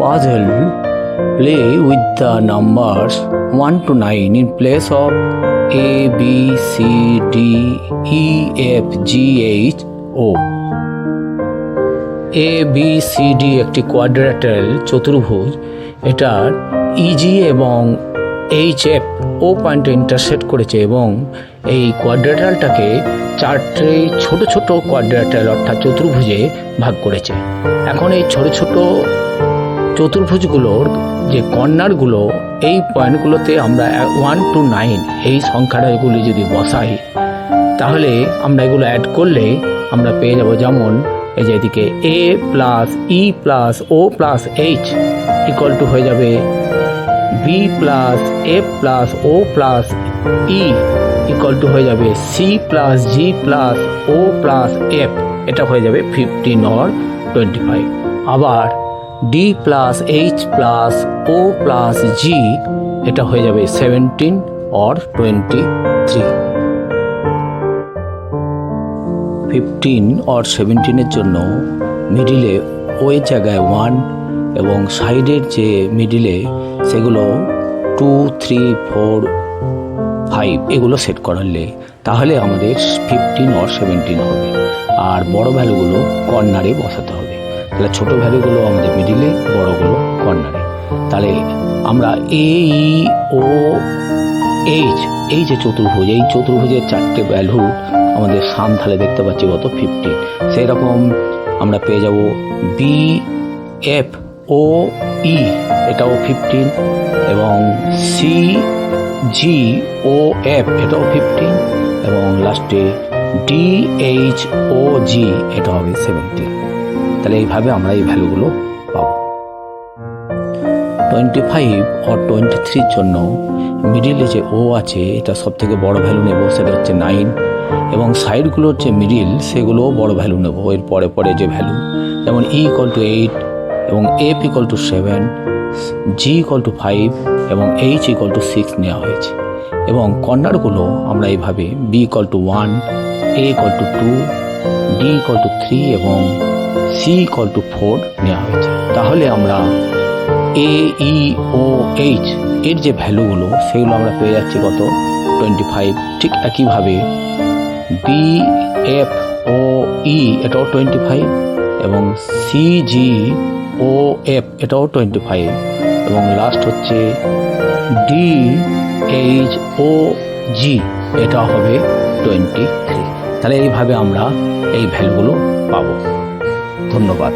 puzzle, play with the numbers 1 to 9 in place of A, B, C, D, E, F, G, H, O. A, B, C, D একটি quadrilateral চতুর্ভুজ। এটার EG এবং HF ও পয়েন্টে intersect করেছে এবং এই কোয়াড্রিল্যাটারালটাকে চারটে ছোট ছোট কোয়াড্রিল্যাটারাল অর্থাৎ চতুর্ভুজে ভাগ করেছে। এখন এই ছোট ছোট চতুর্ভুজগুলোর যে কর্নারগুলো, এই পয়েন্টগুলোতে আমরা 1 to 9 এই সংখ্যাগুলি যদি বসাই, তাহলে আমরা এগুলো অ্যাড করলে আমরা পেয়ে যাব, যেমন এই যে এদিকে A plus E plus O plus H equal to হয়ে যাবে B plus F plus O plus E equal to হয়ে যাবে C plus G plus O plus F, এটা হয়ে যাবে 15 or 25। আবার D plus H plus O plus G এটা হয়ে যাবে 17 or 23। 15 or 17-এর জন্য মিডিলে ও এর জায়গায় 1 এবং সাইডের যে মিডিলে সেগুলো 2, 3, 4, 5 এগুলো সেট করালে তাহলে আমাদের 15 or 17 হবে। আর বড় ভ্যালুগুলো কর্নারে বসাতে হবে। তাহলে ছোট ভ্যালুগুলো আমাদের মিডিলে, বড়গুলো কর্নারে। তাহলে আমরা A, E, O, H এই যে চতুর্ভুজ, এই চতুর্ভুজের চারটে ভ্যালু আমাদের সাম ঢালে দেখতে পাচ্ছি কত 15। সেই রকম আমরা পেয়ে যাব B, F, O, E এটাও 15 এবং C, G, O, F এটাও 15 এবং লাস্টে D, H, O, G এটা হবে 17। তাহলে এইভাবে আমরা এই ভ্যালুগুলো পাবো। 25 or 23-র জন্য মিডিলে যে ও আছে এটা সব থেকে বড় ভ্যালু নেব, সেটা হচ্ছে 9 এবং সাইডগুলোর যে মিডিল সেগুলোও বড় ভ্যালু নেব। এর পরে পরে যে ভ্যালু, যেমন E ইকুয়াল টু 8 এবং F equal to 7, G equal to 5 এবং H ইকুয়াল টু 6 নেওয়া হয়েছে। এবং কর্নারগুলো আমরা এইভাবে B equal to 1, A equal to 2, D equal to 3 এবং C ইকুয়াল টু 4 নেওয়া হয়েছে। তাহলে আমরা A, E, O, H এর যে ভ্যালুগুলো সেগুলো আমরা পেয়ে যাচ্ছি কত 25। ঠিক একইভাবে B, F, O, E এটাও 25 এবং C, G, O, F এটাও 25 এবং লাস্ট হচ্ছে D, H, O, G এটা হবে 23। তাহলে এইভাবে আমরা এই ভ্যালুগুলো পাবো। ধন্যবাদ।